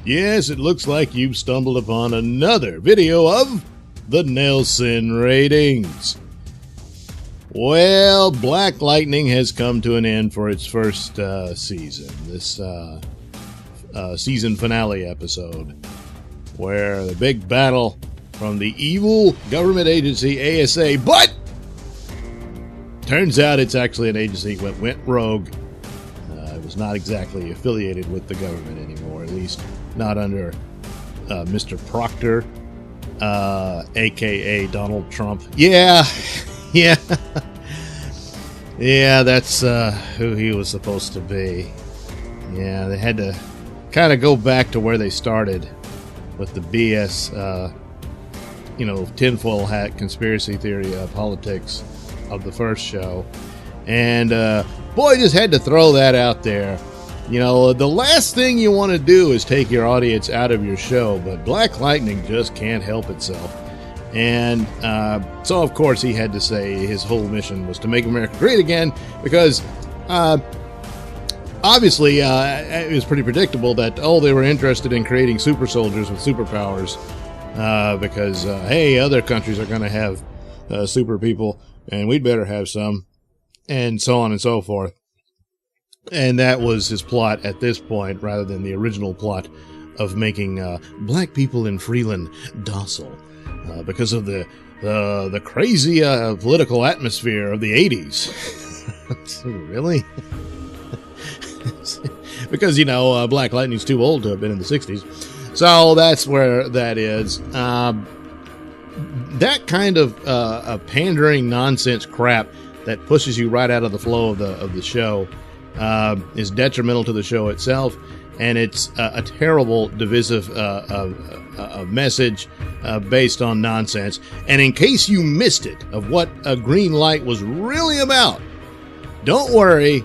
Yes, it looks like you've stumbled upon another video of the Nailsin ratings. Well, Black Lightning has come to an end for its first season. This season finale episode, where the big battle from the evil government agency ASA, but turns out it's actually an agency that went rogue. It was not exactly affiliated with the government anymore, at least not under Mr. Proctor, aka Donald Trump. Yeah, that's who he was supposed to be. Yeah, they had to kind of go back to where they started with the BS, tinfoil hat conspiracy theory politics of the first show. And boy, just had to throw that out there. You know, the last thing you want to do is take your audience out of your show, but Black Lightning just can't help itself. And so, of course, he had to say his whole mission was to make America great again, because obviously it was pretty predictable that, they were interested in creating super soldiers with superpowers because, hey, other countries are going to have super people, and we'd better have some, and so on and so forth. And that was his plot at this point, rather than the original plot of making black people in Freeland docile, because of the crazy political atmosphere of the 80s. Really? Because, Black Lightning's too old to have been in the 60s. So that's where that is. That kind of pandering nonsense crap that pushes you right out of the flow of the show is detrimental to the show itself, and it's a terrible divisive message based on nonsense. And in case you missed it, of what a green light was really about, don't worry,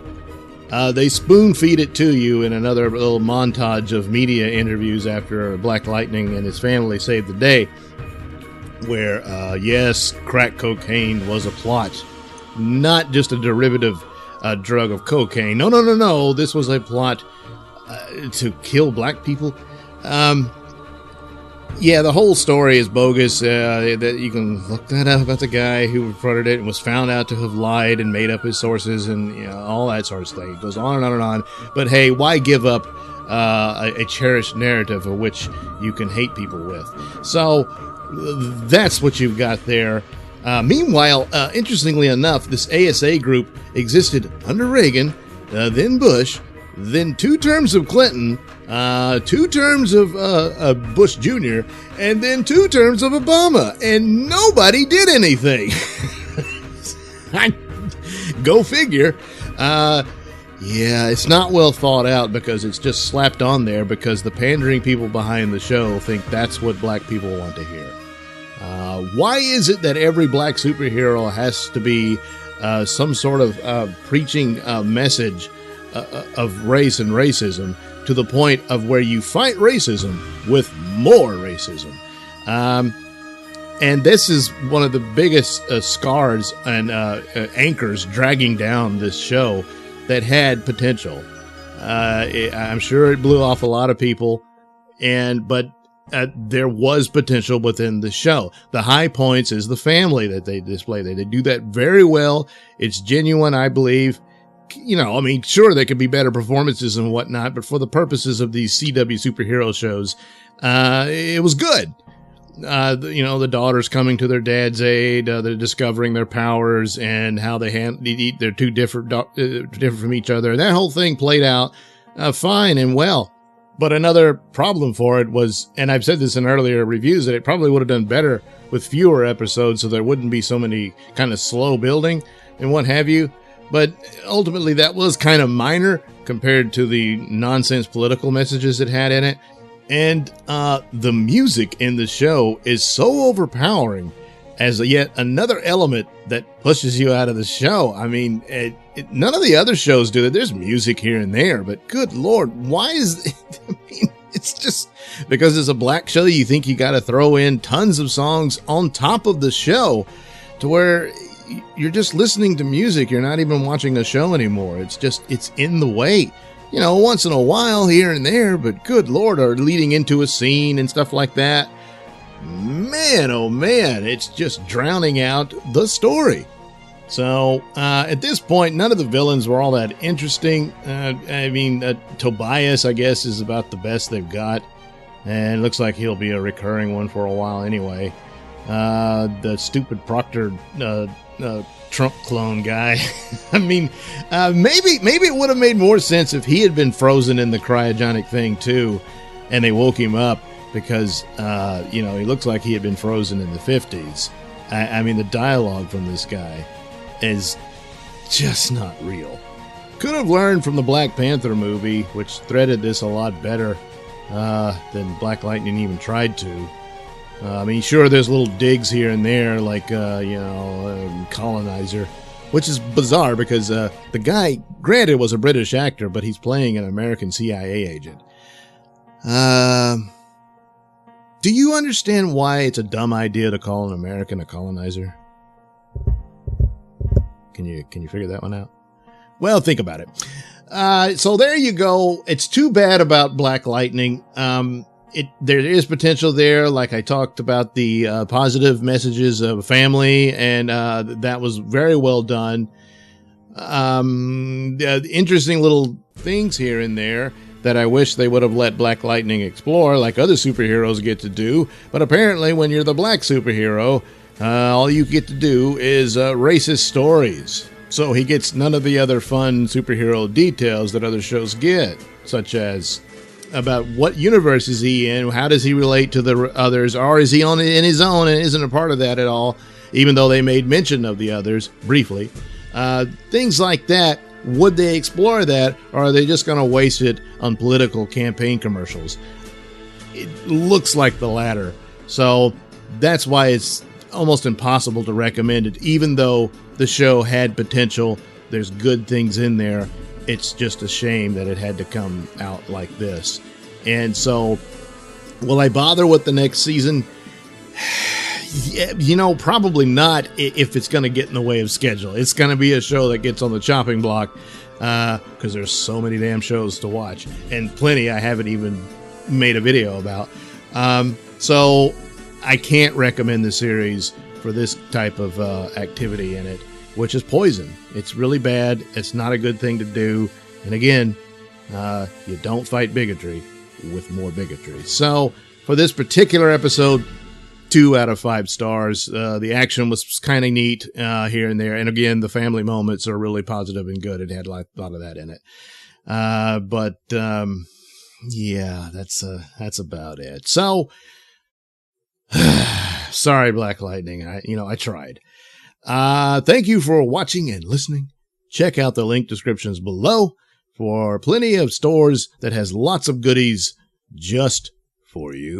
they spoon feed it to you in another little montage of media interviews after Black Lightning and his family saved the day, where yes, crack cocaine was a plot, not just a derivative drug of cocaine. No. This was a plot to kill black people. Yeah, the whole story is bogus. That you can look that up about the guy who reported it and was found out to have lied and made up his sources and all that sort of thing. It goes on and on and on. But hey, why give up a cherished narrative of which you can hate people with? So that's what you've got there. Meanwhile, interestingly enough, this ASA group existed under Reagan, then Bush, then 2 terms of Clinton, 2 terms of Bush Jr., and then 2 terms of Obama, and nobody did anything. Go figure. Yeah, it's not well thought out, because it's just slapped on there because the pandering people behind the show think that's what black people want to hear. Why is it that every black superhero has to be some sort of preaching message of race and racism, to the point of where you fight racism with more racism? And this is one of the biggest scars and anchors dragging down this show that had potential. I'm sure it blew off a lot of people, but there was potential within the show. The high points is the family that they display. They do that very well. It's genuine, I believe. Sure, there could be better performances and whatnot, but for the purposes of these CW superhero shows, it was good. The daughters coming to their dad's aid, they're discovering their powers and how they're too different from each other. And that whole thing played out fine and well. But another problem for it was, and I've said this in earlier reviews, that it probably would have done better with fewer episodes, so there wouldn't be so many kind of slow building and what have you. But ultimately, that was kind of minor compared to the nonsense political messages it had in it. And the music in the show is so overpowering as yet another element that pushes you out of the show. I mean, none of the other shows do that. There's music here and there, but good Lord, why is it? I mean, it's just because it's a black show, you think you got to throw in tons of songs on top of the show to where you're just listening to music. You're not even watching a show anymore. It's in the way. you know, once in a while here and there, but good Lord, are leading into a scene and stuff like that. Man, oh man, it's just drowning out the story. So, at this point, none of the villains were all that interesting. Tobias, I guess, is about the best they've got. And it looks like he'll be a recurring one for a while anyway. The stupid Proctor Trump clone guy. I mean, maybe it would have made more sense if he had been frozen in the cryogenic thing too, and they woke him up because, he looks like he had been frozen in the 50s. I mean, the dialogue from this guy is just not real. Could have learned from the Black Panther movie, which threaded this a lot better than Black Lightning even tried to. I mean, sure, there's little digs here and there, like, colonizer, which is bizarre because the guy, granted, was a British actor, but he's playing an American CIA agent. Do you understand why it's a dumb idea to call an American a colonizer? Can you figure that one out? Well, think about it. So there you go. It's too bad about Black Lightning. There is potential there. Like I talked about the positive messages of family, and that was very well done. Interesting little things here and there that I wish they would have let Black Lightning explore, like other superheroes get to do. But apparently, when you're the black superhero, all you get to do is racist stories. So he gets none of the other fun superhero details that other shows get, such as about what universe is he in, how does he relate to the others, or is he in his own and isn't a part of that at all, even though they made mention of the others briefly. Things like that. Would they explore that, or are they just going to waste it on political campaign commercials? It looks like the latter. So that's why it's almost impossible to recommend it, even though the show had potential. There's good things in there. It's just a shame that it had to come out like this. And so, will I bother with the next season? Yeah, probably not if it's going to get in the way of schedule. It's going to be a show that gets on the chopping block because there's so many damn shows to watch, and plenty I haven't even made a video about. So I can't recommend the series for this type of activity in it, which is poison. It's really bad. It's not a good thing to do. And again, you don't fight bigotry with more bigotry. So for this particular episode, 2 out of 5 stars. The action was kind of neat here and there. And again, the family moments are really positive and good. It had a lot of that in it. Yeah, that's about it. So, sorry, Black Lightning. I tried. Thank you for watching and listening. Check out the link descriptions below for plenty of stores that has lots of goodies just for you.